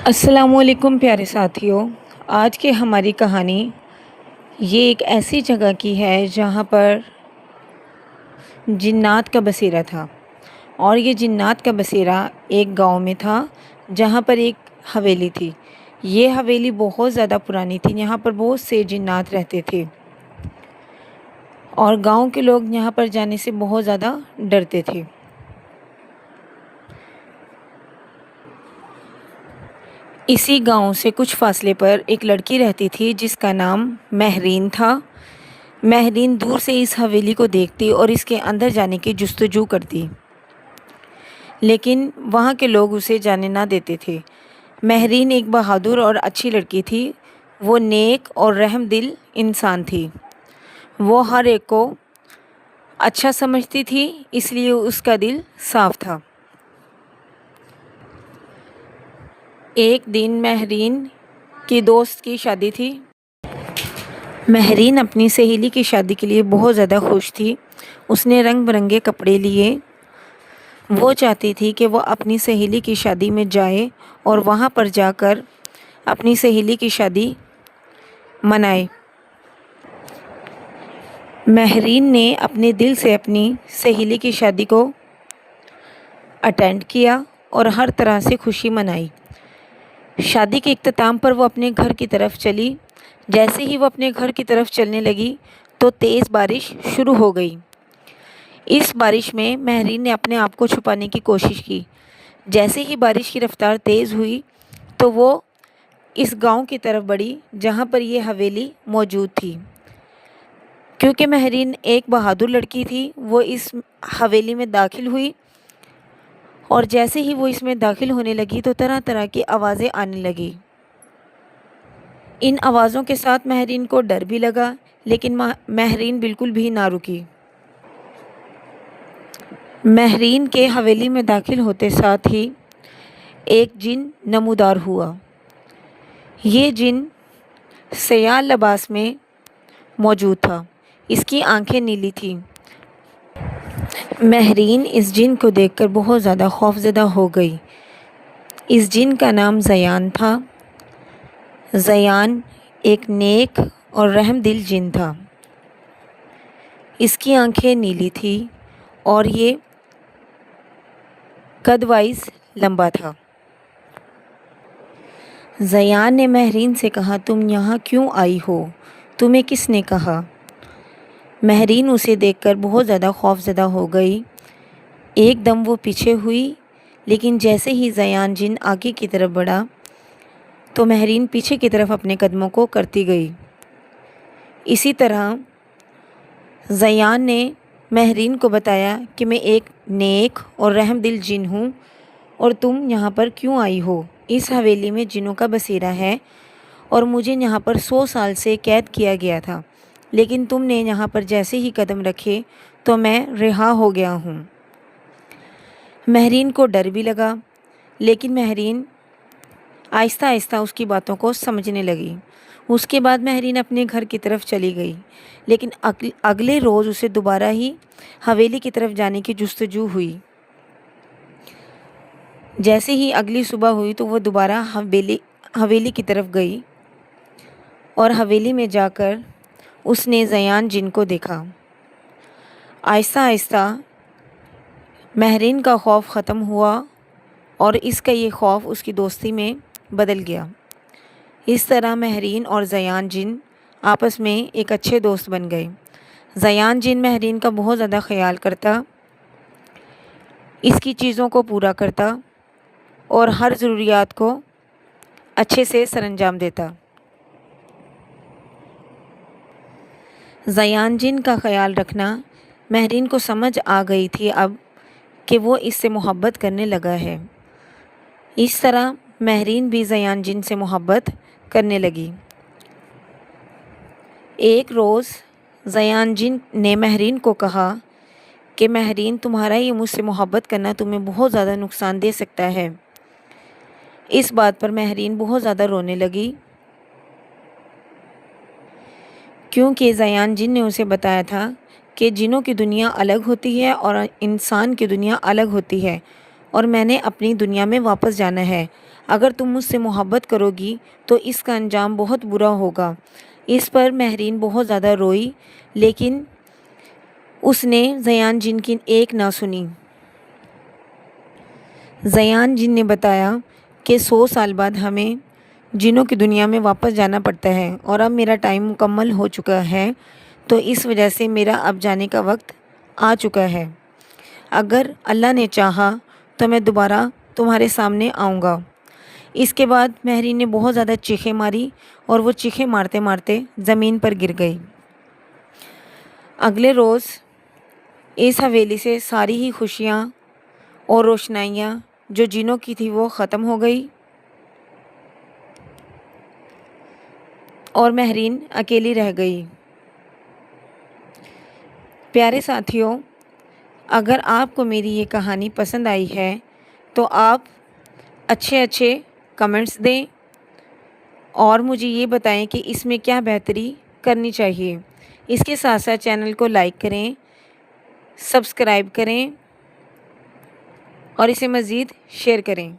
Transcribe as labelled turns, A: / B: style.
A: السلام علیکم پیارے ساتھیوں، آج کی ہماری کہانی یہ ایک ایسی جگہ کی ہے جہاں پر جنات کا بسیرا تھا، اور یہ جنات کا بسیرا ایک گاؤں میں تھا جہاں پر ایک حویلی تھی۔ یہ حویلی بہت زیادہ پرانی تھی، یہاں پر بہت سے جنات رہتے تھے اور گاؤں کے لوگ یہاں پر جانے سے بہت زیادہ ڈرتے تھے۔ اسی گاؤں سے کچھ فاصلے پر ایک لڑکی رہتی تھی جس کا نام مہرین تھا۔ مہرین دور سے اس حویلی کو دیکھتی اور اس کے اندر جانے کی جستجو کرتی، لیکن وہاں کے لوگ اسے جانے نہ دیتے تھے۔ مہرین ایک بہادر اور اچھی لڑکی تھی، وہ نیک اور رحم دل انسان تھی۔ وہ ہر ایک کو اچھا سمجھتی تھی، اس لیے اس کا دل صاف تھا۔ ایک دن مہرین کی دوست کی شادی تھی۔ مہرین اپنی سہیلی کی شادی کے لیے بہت زیادہ خوش تھی۔ اس نے رنگ برنگے کپڑے لیے۔ وہ چاہتی تھی کہ وہ اپنی سہیلی کی شادی میں جائے اور وہاں پر جا کر اپنی سہیلی کی شادی منائے۔ مہرین نے اپنے دل سے اپنی سہیلی کی شادی کو اٹینڈ کیا اور ہر طرح سے خوشی منائی۔ شادی کے اختتام پر وہ اپنے گھر کی طرف چلی۔ جیسے ہی وہ اپنے گھر کی طرف چلنے لگی تو تیز بارش شروع ہو گئی۔ اس بارش میں مہرین نے اپنے آپ کو چھپانے کی کوشش کی۔ جیسے ہی بارش کی رفتار تیز ہوئی تو وہ اس گاؤں کی طرف بڑھی جہاں پر یہ حویلی موجود تھی۔ کیونکہ مہرین ایک بہادر لڑکی تھی، وہ اس حویلی میں داخل ہوئی، اور جیسے ہی وہ اس میں داخل ہونے لگی تو طرح طرح کی آوازیں آنے لگی۔ ان آوازوں کے ساتھ مہرین کو ڈر بھی لگا، لیکن مہرین بالکل بھی نہ رکی۔ مہرین کے حویلی میں داخل ہوتے ساتھ ہی ایک جن نمودار ہوا۔ یہ جن سیاہ لباس میں موجود تھا، اس کی آنکھیں نیلی تھیں۔ مہرین اس جن کو دیکھ کر بہت زیادہ خوفزدہ ہو گئی۔ اس جن کا نام زیان تھا۔ زیان ایک نیک اور رحم دل جن تھا۔ اس کی آنکھیں نیلی تھیں اور یہ قد وائز لمبا تھا۔ زیان نے مہرین سے کہا، تم یہاں کیوں آئی ہو؟ تمہیں کس نے کہا؟ مہرین اسے دیکھ کر بہت زیادہ خوفزدہ ہو گئی۔ ایک دم وہ پیچھے ہوئی، لیکن جیسے ہی زیان جن آگے کی طرف بڑھا تو مہرین پیچھے کی طرف اپنے قدموں کو کرتی گئی۔ اسی طرح زیان نے مہرین کو بتایا کہ میں ایک نیک اور رحم دل جن ہوں، اور تم یہاں پر کیوں آئی ہو؟ اس حویلی میں جنوں کا بسیرا ہے اور مجھے یہاں پر 100 سال سے قید کیا گیا تھا، لیکن تم نے یہاں پر جیسے ہی قدم رکھے تو میں رہا ہو گیا ہوں۔ مہرین کو ڈر بھی لگا، لیکن مہرین آہستہ آہستہ اس کی باتوں کو سمجھنے لگی۔ اس کے بعد مہرین اپنے گھر کی طرف چلی گئی، لیکن اگلے روز اسے دوبارہ ہی حویلی کی طرف جانے کی جستجو ہوئی۔ جیسے ہی اگلی صبح ہوئی تو وہ دوبارہ حویلی کی طرف گئی، اور حویلی میں جا کر اس نے زیان جن کو دیکھا۔ آہستہ آہستہ مہرین کا خوف ختم ہوا اور اس کا یہ خوف اس کی دوستی میں بدل گیا۔ اس طرح مہرین اور زیان جن آپس میں ایک اچھے دوست بن گئے۔ زیان جن مہرین کا بہت زیادہ خیال کرتا، اس کی چیزوں کو پورا کرتا اور ہر ضروریات کو اچھے سے سر انجام دیتا۔ زیان جن کا خیال رکھنا مہرین کو سمجھ آ گئی تھی اب کہ وہ اس سے محبت کرنے لگا ہے۔ اس طرح مہرین بھی زیان جن سے محبت کرنے لگی۔ ایک روز زیان جن نے مہرین کو کہا کہ مہرین، تمہارا یہ مجھ سے محبت کرنا تمہیں بہت زیادہ نقصان دے سکتا ہے۔ اس بات پر مہرین بہت زیادہ رونے لگی، کیونکہ زیان جن نے اسے بتایا تھا کہ جنوں کی دنیا الگ ہوتی ہے اور انسان کی دنیا الگ ہوتی ہے، اور میں نے اپنی دنیا میں واپس جانا ہے۔ اگر تم مجھ سے محبت کرو گی تو اس کا انجام بہت برا ہوگا۔ اس پر مہرین بہت زیادہ روئی، لیکن اس نے زیان جن کی ایک نہ سنی۔ زیان جن نے بتایا کہ 100 سال بعد ہمیں جنوں کی دنیا میں واپس جانا پڑتا ہے اور اب میرا ٹائم مکمل ہو چکا ہے، تو اس وجہ سے میرا اب جانے کا وقت آ چکا ہے۔ اگر اللہ نے چاہا تو میں دوبارہ تمہارے سامنے آؤں گا۔ اس کے بعد مہرین نے بہت زیادہ چیخیں ماری اور وہ چیخیں مارتے مارتے زمین پر گر گئی۔ اگلے روز اس حویلی سے ساری ہی خوشیاں اور روشنائیاں جو جنوں کی تھی وہ ختم ہو گئی اور مہرین اکیلی رہ گئی۔ پیارے ساتھیوں، اگر آپ کو میری یہ کہانی پسند آئی ہے تو آپ اچھے کمنٹس دیں اور مجھے یہ بتائیں کہ اس میں کیا بہتری کرنی چاہیے۔ اس کے ساتھ ساتھ چینل کو لائک کریں، سبسکرائب کریں اور اسے مزید شیئر کریں۔